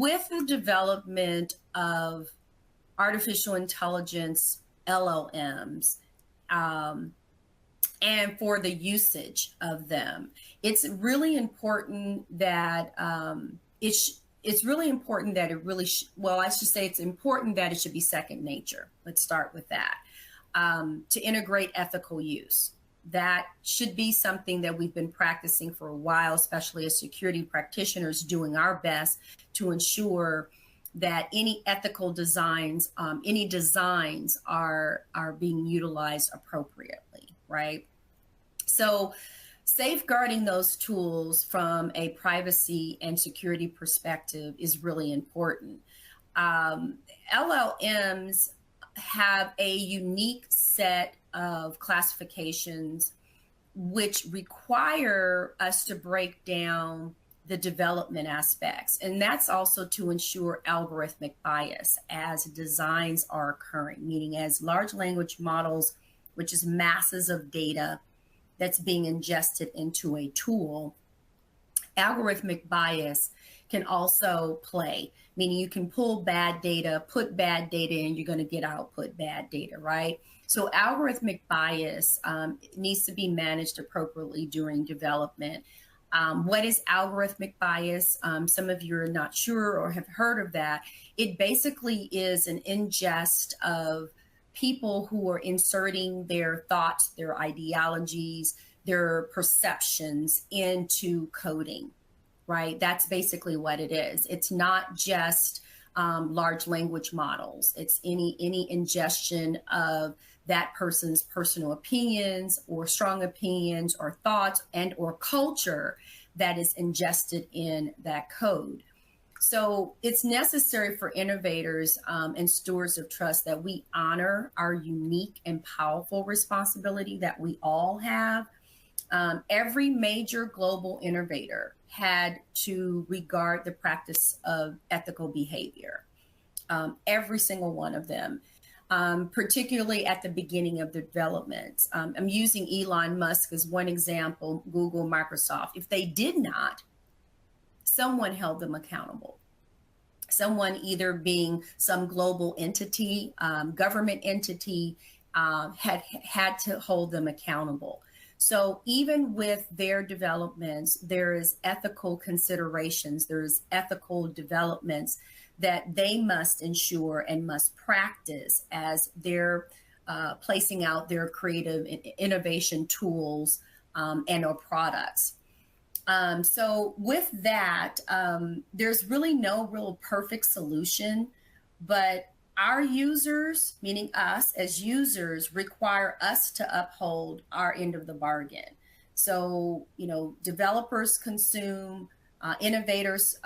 with the development of artificial intelligence, LLMs, um, and for the usage of them, it's really important that it's really important that it really well, I should say it's important that it should be second nature. Let's start with that. To integrate ethical use, that should be something that we've been practicing for a while, especially as security practitioners, doing our best to ensure that any ethical designs, any designs are being utilized appropriately, right? So safeguarding those tools from a privacy and security perspective is really important. LLMs have a unique set of classifications which require us to break down the development aspects. And that's also to ensure algorithmic bias as designs are occurring, meaning as large language models, which is masses of data that's being ingested into a tool, algorithmic bias can also play, meaning you can pull bad data, put bad data in, you're going to get output bad data, right? So algorithmic bias needs to be managed appropriately during development. What is algorithmic bias? Some of you are not sure or have heard of that. It basically is an ingest of people who are inserting their thoughts, their ideologies, their perceptions into coding, right? That's basically what it is. It's not just large language models. It's any ingestion of that person's personal opinions or strong opinions or thoughts and or culture that is ingested in that code. So it's necessary for innovators and stewards of trust that we honor our unique and powerful responsibility that we all have. Every major global innovator had to regard the practice of ethical behavior, every single one of them, particularly at the beginning of the development. I'm using Elon Musk as one example, Google, Microsoft. If they did not, someone held them accountable. Someone, either being some global entity, government entity, had to hold them accountable. So even with their developments, there is ethical considerations, there's ethical developments that they must ensure and must practice as they're placing out their creative innovation tools and or products. So with that, there's really no real perfect solution, but our users, meaning us as users, require us to uphold our end of the bargain. So, developers consume, innovators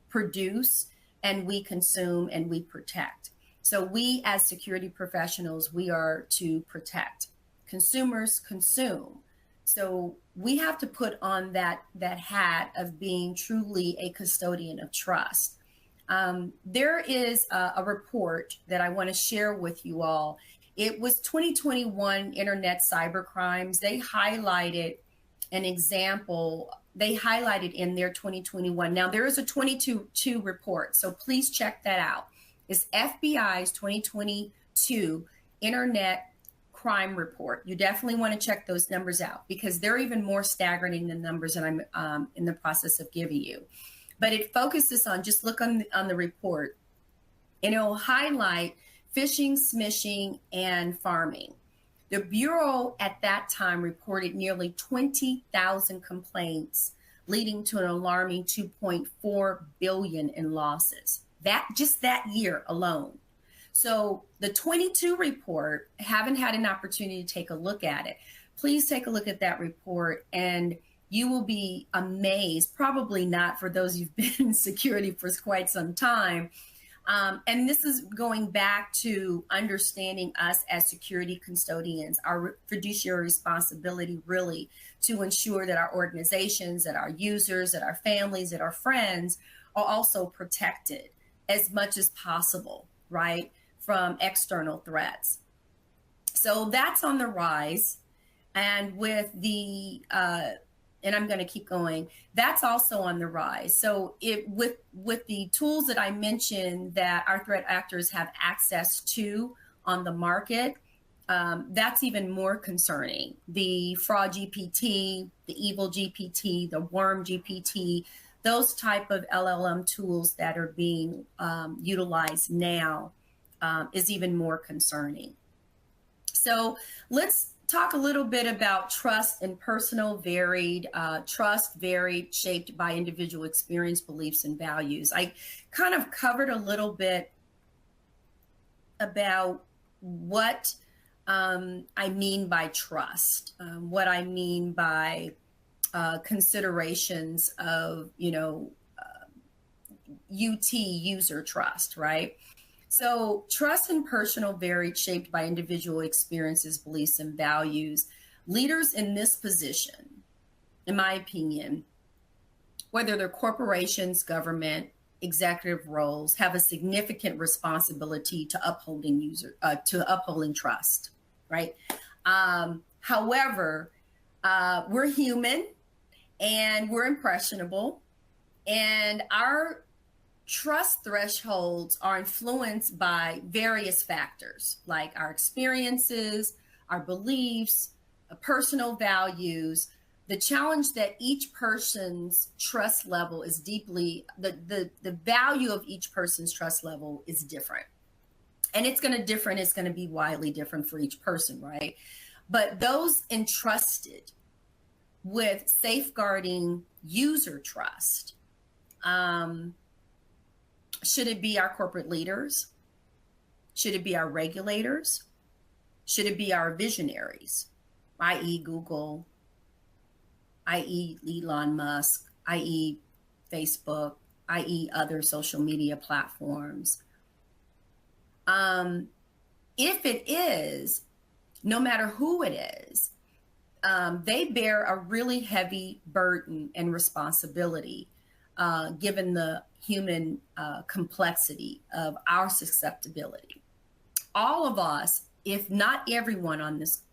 produce, and we consume and we protect. So we as security professionals, we are to protect. Consumers consume. So we have to put on that hat of being truly a custodian of trust. There is a report that I want to share with you all. It was 2021 Internet Cybercrimes. They highlighted an example. They highlighted in their 2021. Now, there is a 22 report, so please check that out. It's FBI's 2022 Internet Crime Report. You definitely want to check those numbers out because they're even more staggering than the numbers that I'm in the process of giving you. But it focuses on, just look on the report, and it will highlight phishing, smishing, and farming. The Bureau at that time reported nearly 20,000 complaints, leading to an alarming 2.4 billion in losses. Just that year alone. So the 22 report, haven't had an opportunity to take a look at it. Please take a look at that report and you will be amazed, probably not for those who've been in security for quite some time. And this is going back to understanding us as security custodians, our fiduciary responsibility really to ensure that our organizations, that our users, that our families, that our friends are also protected as much as possible, right, from external threats. So that's on the rise. And with the and I'm going to keep going, that's also on the rise. So with the tools that I mentioned that our threat actors have access to on the market, that's even more concerning. The fraud GPT, the evil GPT, the worm GPT, those type of LLM tools that are being utilized now is even more concerning. So let's talk a little bit about trust and personal varied, trust varied, shaped by individual experience, beliefs, and values. I kind of covered a little bit about what I mean by trust, what I mean by considerations of, UT, user trust, right? So trust and personal varied, shaped by individual experiences, beliefs, and values. Leaders in this position, in my opinion, whether they're corporations, government, executive roles, have a significant responsibility to upholding trust, right? However, we're human and we're impressionable, and our trust thresholds are influenced by various factors like our experiences, our beliefs, personal values. The challenge that each person's trust level is the value of each person's trust level is different. And it's going to be widely different for each person, right? But those entrusted with safeguarding user trust, should it be our corporate leaders? Should it be our regulators? Should it be our visionaries, i.e. Google, i.e. Elon Musk, i.e. Facebook, i.e. other social media platforms? If it is, no matter who it is, they bear a really heavy burden and responsibility, given the human complexity of our susceptibility. All of us, if not everyone in this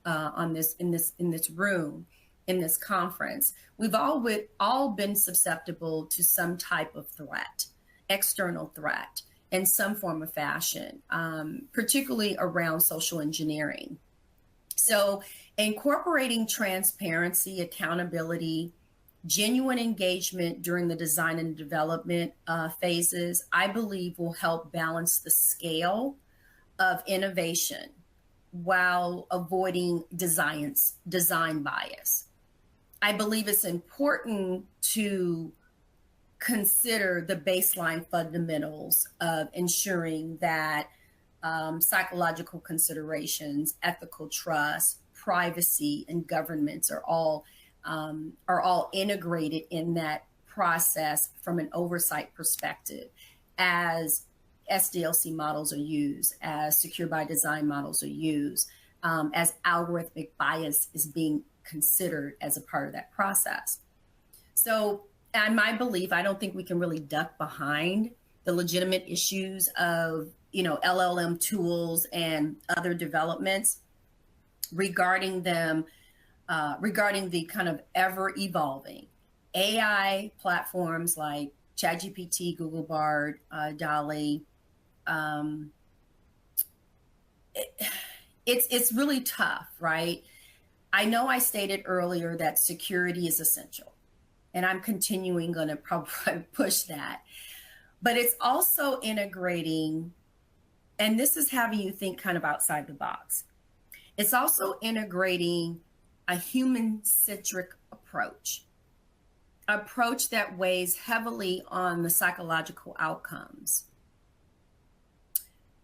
room, in this conference, we've all been susceptible to some type of threat, external threat, in some form of fashion, particularly around social engineering. So incorporating transparency, accountability, genuine engagement during the design and development phases, I believe will help balance the scale of innovation while avoiding design bias. I believe it's important to consider the baseline fundamentals of ensuring that psychological considerations, ethical trust, privacy, and governance are all integrated in that process from an oversight perspective, as SDLC models are used, as secure by design models are used, as algorithmic bias is being considered as a part of that process. So, and my belief, I don't think we can really duck behind the legitimate issues of, LLM tools and other developments regarding them, regarding the kind of ever evolving AI platforms like ChatGPT, Google Bard, DALL-E. It's really tough, right? I know I stated earlier that security is essential, and I'm continuing going to probably push that. But it's also integrating, and this is having you think kind of outside the box. It's also integrating a human-centric approach that weighs heavily on the psychological outcomes.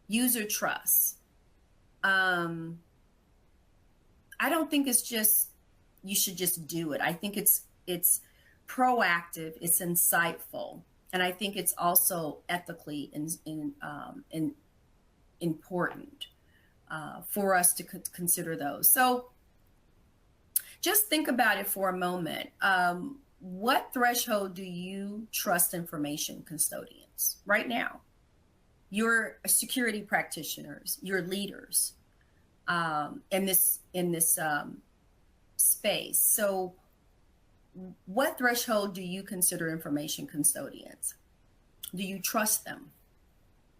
User trust. I don't think it's just, you should just do it. I think it's proactive, it's insightful, and I think it's also ethically important for us to consider those. So just think about it for a moment. What threshold do you trust information custodians right now? Your security practitioners, your leaders in this space. So what threshold do you consider information custodians? Do you trust them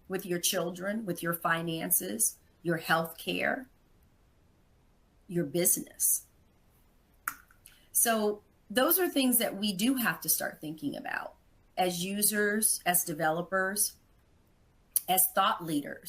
with your children, with your finances, your health care, your business? So those are things that we do have to start thinking about as users, as developers, as thought leaders.